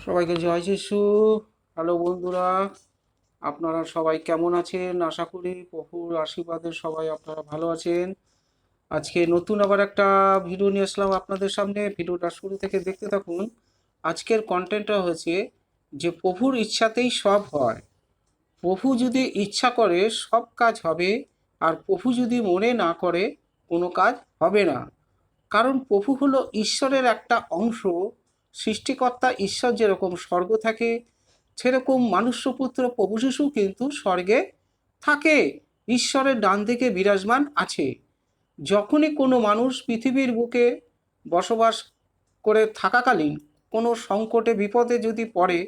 সবাইকে জয় যিশু। হ্যালো বন্ধুরা, আপনারা সবাই কেমন আছেন? আশা করি প্রভুর আশীর্বাদে সবাই আপনারা ভালো আছেন। আজকে নতুন আবার একটা ভিডিও নিয়ে আসলাম আপনাদের সামনে। ভিডিওটা শুরু থেকে দেখতে থাকুন। আজকের কন্টেন্টটা হচ্ছে যে প্রভুর ইচ্ছাতেই সব হয়। প্রভু যদি ইচ্ছা করে সব কাজ হবে, আর প্রভু যদি মনে না করে কোনো কাজ হবে না। কারণ প্রভু হলো ঈশ্বরের একটা অংশ। সৃষ্টিকর্তা ঈশ্বর যেরকম স্বর্গ থাকে, সেরকম মনুষ্যপুত্র প্রভু যিশু কিন্তু স্বর্গে থাকে, ঈশ্বরের ডান দিকে বিরাজমান আছে। যখনই কোনো মানুষ পৃথিবীর বুকে বসবাস করে থাকাকালীন কোনো সংকটে বিপদে যদি পড়ে,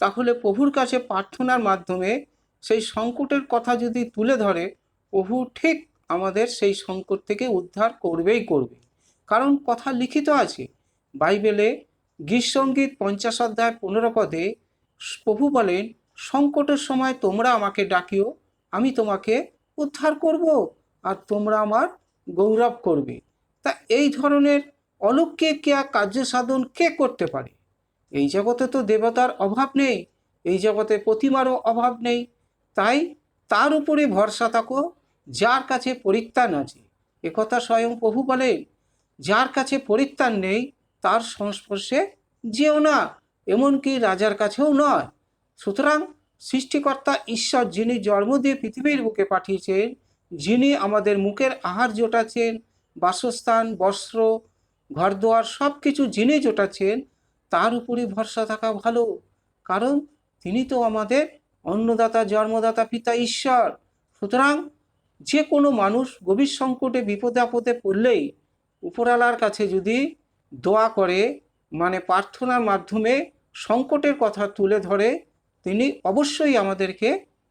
তাহলে প্রভুর কাছে প্রার্থনার মাধ্যমে সেই সংকটের কথা যদি তুলে ধরে, প্রভু ঠিক আমাদের সেই সংকট থেকে উদ্ধার করবেই করবে। কারণ কথা লিখিত আছে বাইবেলে, গীতসঙ্গীত 50 অধ্যায় 15 পদে প্রভু বলেন, সংকটের সময় তোমরা আমাকে ডাকিও, আমি তোমাকে উদ্ধার করব, আর তোমরা আমার গৌরব করবে। তা এই ধরনের অলৌকিক কার্য সাধন কে করতে পারে? এই জগতে তো দেবতার অভাব নেই, এই জগতে প্রতিমারও অভাব নেই। তাই তার উপরে ভরসা থাকো, যার কাছে পরিত্রাণ আছে। একথা স্বয়ং প্রভু বলেন, যার কাছে পরিত্রাণ নেই তার সংস্পর্শে যেও না, এমনকি রাজার কাছেও নয়। সুতরাং সৃষ্টিকর্তা ঈশ্বর, যিনি জন্ম দিয়ে পৃথিবীর বুকে পাঠিয়েছেন, যিনি আমাদের মুখের আহার জোটাচ্ছেন, বাসস্থান, বস্ত্র, ঘরদুয়ার সব কিছু যিনি জোটাচ্ছেন, তার উপরে ভরসা থাকা ভালো। কারণ তিনি তো আমাদের অন্নদাতা, জন্মদাতা, পিতা ঈশ্বর। সুতরাং যে কোনো মানুষ গভীর সংকটে বিপদে আপদে পড়লেই উপরওয়ালার কাছে যদি দোয়া করে, মানে প্রার্থনার মাধ্যমে সংকটের কথা তুলে ধরে, তিনি অবশ্যই আমাদেরকে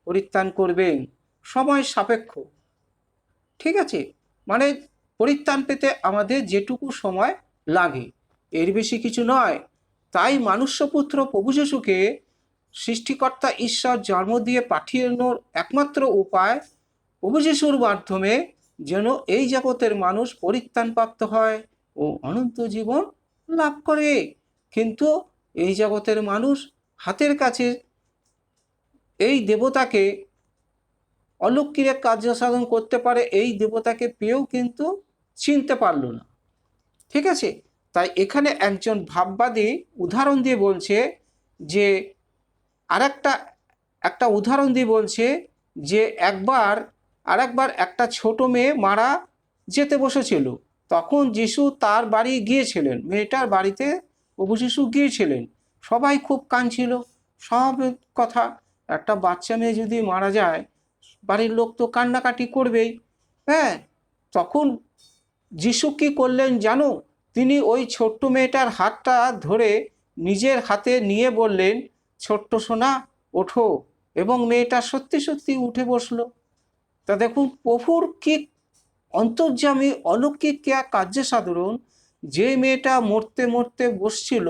পরিত্রাণ করবেন। সময় সাপেক্ষ, ঠিক আছে? মানে পরিত্রাণ পেতে আমাদের যেটুকু সময় লাগে, এর বেশি কিছু নয়। তাই মনুষ্যপুত্র প্রভু যিশুকে সৃষ্টিকর্তা ঈশ্বর জন্ম দিয়ে পাঠানোর একমাত্র উপায়, প্রভু যিশুর মাধ্যমে যেন এই জগতের মানুষ পরিত্রাণপ্রাপ্ত হয় ও অনন্ত জীবন লাভ করে। কিন্তু এই জগতের মানুষ হাতের কাছে এই দেবতাকে, অলৌকিক কার্য সাধন করতে পারে এই দেবতাকে পেয়েও কিন্তু চিনতে পারল না, ঠিক আছে? তাই এখানে একজন ভাববাদী উদাহরণ দিয়ে বলছে যে, আরেকটা একটা উদাহরণ দিয়ে বলছে যে আরেকবার একটা ছোট মেয়ে মারা যেতে বসেছিল। তখন যিশু তার বাড়ি গিয়েছিলেন, মেয়েটার বাড়িতে প্রভু যিশু গিয়েছিলেন। সবাই খুব কাঁদছিল। স্বাভাবিক কথা, একটা বাচ্চা মেয়ে যদি মারা যায়, বাড়ির লোক তো কান্নাকাটি করবেই। হ্যাঁ, তখন যিশু কী করলেন জানো? তিনি ওই ছোট্ট মেয়েটার হাতটা ধরে নিজের হাতে নিয়ে বললেন, ছোট্ট সোনা ওঠো, এবং মেয়েটা সত্যি সত্যি উঠে বসলো। তা দেখুন প্রভুর কি অন্তর্যামী অলৌকিক কার্য সাধারণ। যে মেয়েটা মরতে মরতে বসছিল,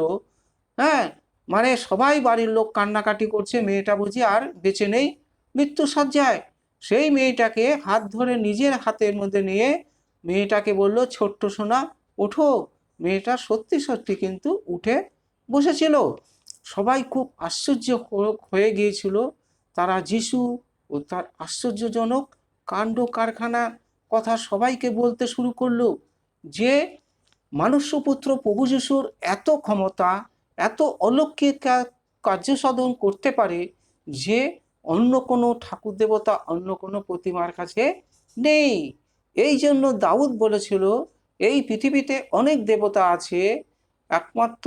হ্যাঁ, মানে সবাই বাড়ির লোক কান্নাকাটি করছে, মেয়েটা বুঝি আর বেঁচে নেই, মৃত্যু সজ্জায়, সেই মেয়েটাকে হাত ধরে নিজের হাতের মধ্যে নিয়ে মেয়েটাকে বলল, ছোট্ট সোনা ওঠো। মেয়েটা সত্যি সত্যি কিন্তু উঠে বসেছিল। সবাই খুব আশ্চর্য হয়ে গিয়েছিল। তারা যিশু ও তার আশ্চর্যজনক কাণ্ড কারখানা কথা সবাইকে বলতে শুরু করলো, যে মনুষ্যপুত্র প্রভু যিশুর এত ক্ষমতা, এত অলৌকিক কার্য সাধন করতে পারে, যে অন্য কোনো ঠাকুর দেবতা, অন্য কোনো প্রতিমার কাছে নেই। এই জন্য দাউদ বলেছিল, এই পৃথিবীতে অনেক দেবতা আছে, একমাত্র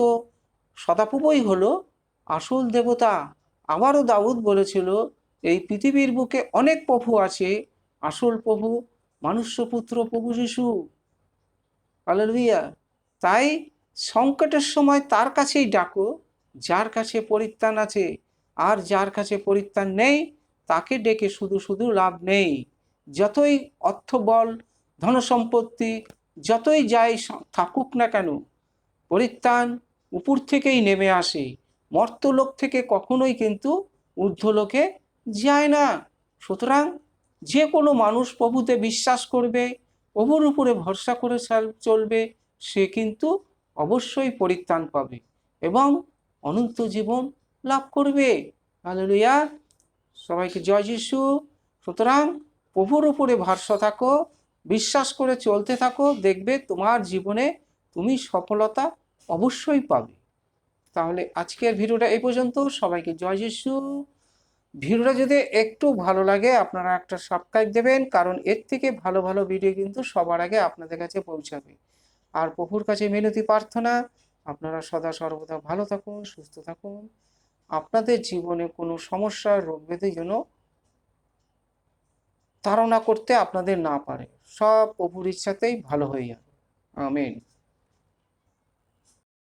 সদাপ্রভুই হলো আসল দেবতা। আবারও দাউদ বলেছিল, এই পৃথিবীর বুকে অনেক প্রভু আছে, আসল প্রভু মনুষ্যপুত্র প্রভু যিশু। হালেলুয়া। তাই সংকটের সময় তার কাছেই ডাকো, যার কাছে পরিত্রাণ আছে। আর যার কাছে পরিত্রাণ নেই, তাকে ডেকে শুধু শুধু লাভ নেই। যতই অর্থবল, ধনসম্পত্তি যতই যাই থাকুক না কেন, পরিত্রাণ উপর থেকেই নেমে আসে, মর্তলোক থেকে কখনোই কিন্তু ঊর্ধ্বলোকে যায় না। সুতরাং যে কোনো মানুষ প্রভুতে বিশ্বাস করবে, প্রভুর উপরে ভরসা করে চলবে, সে কিন্তু অবশ্যই পরিত্রাণ পাবে এবং অনন্ত জীবন লাভ করবে। হালেলুয়া। সবাইকে জয় যিশু। সুতরাং প্রভুর উপরে ভরসা থাকো, বিশ্বাস করে চলতে থাকো, দেখবে তোমার জীবনে তুমি সফলতা অবশ্যই পাবে। তাহলে আজকের ভিডিওটা এই পর্যন্ত। সবাইকে জয় যিশু। ভিডিওটা যদি একটু ভালো লাগে আপনারা একটা সাবস্ক্রাইব দেবেন, কারণ এর থেকে ভালো ভালো ভিডিও কিন্তু সবার আগে আপনাদের কাছে পৌঁছাবে। আর প্রভুর কাছে মিনতি প্রার্থনা, আপনারা সদা সর্বদা ভালো থাকুন, সুস্থ থাকুন, আপনাদের জীবনে কোনো সমস্যা রোগ ব্যাধি যেন তাড়না করতে আপনাদের না পারে। সব প্রভুর ইচ্ছাতেই ভালো হয়ে যাবে। আমেন।